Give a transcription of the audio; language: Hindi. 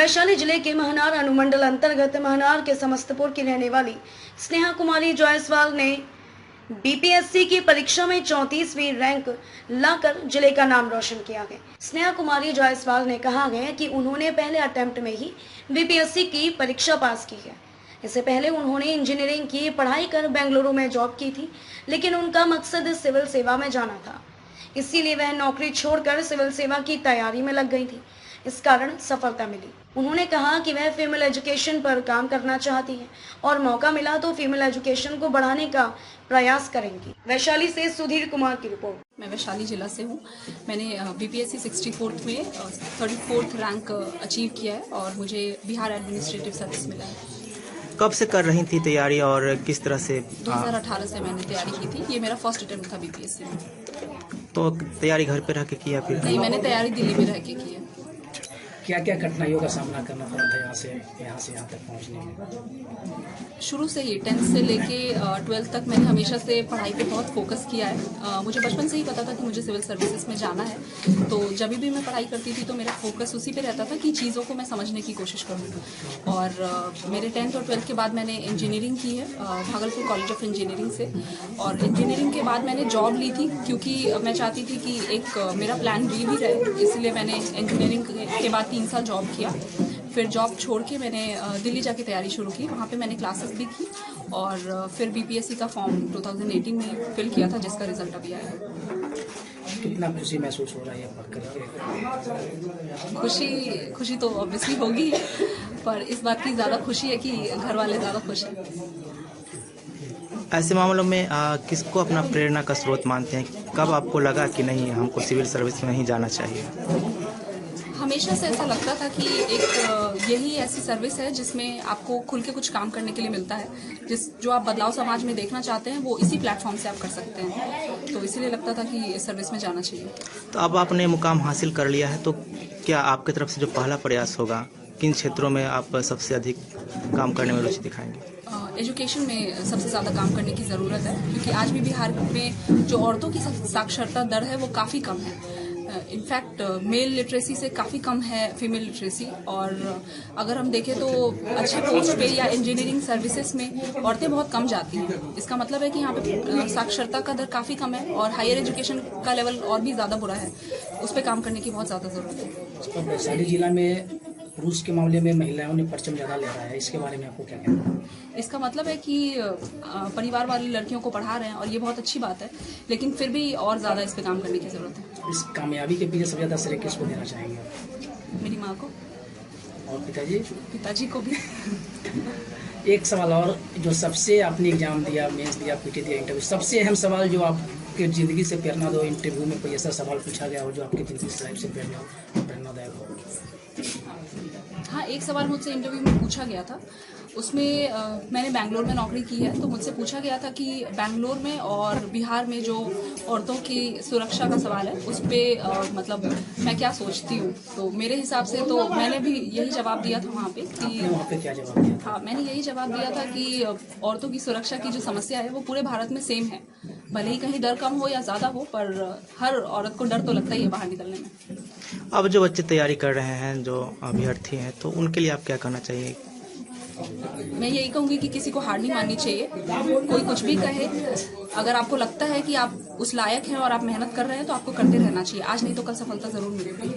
वैशाली जिले के महनार अनुमंडल अंतर्गत महनार के समस्तपुर की रहने वाली स्नेहा कुमारी जायसवाल ने बीपीएससी की परीक्षा में 34वीं रैंक लाकर जिले का नाम रोशन किया है। स्नेहा कुमारी जायसवाल ने कहा है कि उन्होंने पहले अटेम्प्ट में ही बीपीएससी की परीक्षा पास की है। इससे पहले उन्होंने इंजीनियरिंग की पढ़ाई कर बेंगलुरु में जॉब की थी, लेकिन उनका मकसद सिविल सेवा में जाना था, इसीलिए वह नौकरी छोड़कर सिविल सेवा की तैयारी में लग गई थी। इस कारण सफलता मिली। उन्होंने कहा कि वह फीमेल एजुकेशन पर काम करना चाहती हैं और मौका मिला तो फीमेल एजुकेशन को बढ़ाने का प्रयास करेंगी। वैशाली से सुधीर कुमार की रिपोर्ट। मैं वैशाली जिला से हूँ। मैंने बीपीएससी 64th में 34th रैंक अचीव किया है और मुझे बिहार एडमिनिस्ट्रेटिव सर्विस मिला है। कब से कर रही थी तैयारी और किस तरह से? 2018 से मैंने तैयारी की थी। ये मेरा फर्स्ट अटेम्प्ट था बीपीएससी में। तो तैयारी घर पे रह के किया फिर? नहीं, मैंने तैयारी दिल्ली में रह के की है। क्या क्या कठिनाइयों का सामना करना पड़ा था यहाँ तक पहुँचने में? शुरू से ही 10th से लेके 12th तक मैंने हमेशा से पढ़ाई पे बहुत फोकस किया है। मुझे बचपन से ही पता था कि मुझे सिविल सर्विसेज में जाना है, तो जब भी मैं पढ़ाई करती थी तो मेरा फोकस उसी पे रहता था कि चीज़ों को मैं समझने की कोशिश करूँ। और मेरे 10th और 12th के बाद मैंने इंजीनियरिंग की है भागलपुर कॉलेज ऑफ इंजीनियरिंग से, और इंजीनियरिंग के बाद मैंने जॉब ली थी क्योंकि मैं चाहती थी कि एक मेरा प्लान बी भी रहे, इसलिए मैंने इंजीनियरिंग के बाद 3 साल जॉब किया। फिर जॉब छोड़ के मैंने दिल्ली जाके तैयारी शुरू की। वहाँ पे मैंने क्लासेस भी की और फिर बीपीएससी का फॉर्म 2018 में फिल किया था, जिसका रिजल्ट अभी आया है। कितना खुशी महसूस हो रहा है पढ़ करके? खुशी तो ऑब्वियसली होगी, पर इस बात की ज़्यादा खुशी है कि घर वाले ज़्यादा खुश हैं। ऐसे मामलों में किसको अपना प्रेरणा का स्रोत मानते हैं? कब आपको लगा कि नहीं, हमको सिविल सर्विस में नहीं जाना चाहिए? हमेशा से ऐसा लगता था कि एक यही ऐसी सर्विस है जिसमें आपको खुल के कुछ काम करने के लिए मिलता है। जो आप बदलाव समाज में देखना चाहते हैं वो इसी प्लेटफॉर्म से आप कर सकते हैं, तो इसीलिए लगता था कि इस सर्विस में जाना चाहिए। तो अब आपने मुकाम हासिल कर लिया है, तो क्या आपकी तरफ से जो पहला प्रयास होगा, किन क्षेत्रों में आप सबसे अधिक काम करने में रुचि दिखाएंगे? एजुकेशन में सबसे ज़्यादा काम करने की ज़रूरत है, क्योंकि आज भी बिहार में जो औरतों की साक्षरता दर है वो काफ़ी कम है। इनफैक्ट मेल लिटरेसी से काफ़ी कम है फीमेल लिटरेसी, और अगर हम देखें तो अच्छे पोस्ट पे या इंजीनियरिंग सर्विसेज में औरतें बहुत कम जाती हैं। इसका मतलब है कि यहाँ पे साक्षरता का दर काफ़ी कम है और हायर एजुकेशन का लेवल और भी ज़्यादा बुरा है। उस पर काम करने की बहुत ज़्यादा ज़रूरत है। वैशाली जिला में पुरुष के मामले में महिलाओं ने परचम ज़्यादा ले रहा है, इसके बारे में आपको क्या कहना है? इसका मतलब है कि परिवार वाली लड़कियों को पढ़ा रहे हैं और ये बहुत अच्छी बात है, लेकिन फिर भी और ज़्यादा इस पे काम करने की ज़रूरत है। इस कामयाबी के पीछे सबसे ज़्यादा श्रेय किसको देना चाहेंगे? मेरी माँ को। और पिताजी को भी। एक सवाल और, जो सबसे आपने एग्जाम दिया, मेंस दिया, पीटी दिया, इंटरव्यू, सबसे अहम सवाल जो आपके ज़िंदगी से प्रेरणा दो, इंटरव्यू में कोई ऐसा सवाल पूछा गया हो जो आपकी ज़िंदगी से प्रेरणादायक हो? हाँ, एक सवाल मुझसे इंटरव्यू में पूछा गया था। उसमें मैंने बेंगलोर में नौकरी की है, तो मुझसे पूछा गया था कि बेंगलोर में और बिहार में जो औरतों की सुरक्षा का सवाल है उस पर मतलब मैं क्या सोचती हूँ। तो मेरे हिसाब से तो मैंने भी यही जवाब दिया था वहाँ पे कि क्या जवाब दिया था? हाँ, मैंने यही जवाब दिया था कि औरतों की सुरक्षा की जो समस्या है वो पूरे भारत में सेम है। भले ही कहीं डर कम हो या ज़्यादा हो, पर हर औरत को डर तो लगता ही है बाहर निकलने में। अब जो बच्चे तैयारी कर रहे हैं, जो अभ्यर्थी हैं, तो उनके लिए आप क्या कहना चाहिए? मैं यही कहूँगी कि किसी को हार नहीं माननी चाहिए। कोई कुछ भी कहे, अगर आपको लगता है कि आप उस लायक हैं और आप मेहनत कर रहे हैं तो आपको करते रहना चाहिए। आज नहीं तो कल सफलता जरूर मिलेगी।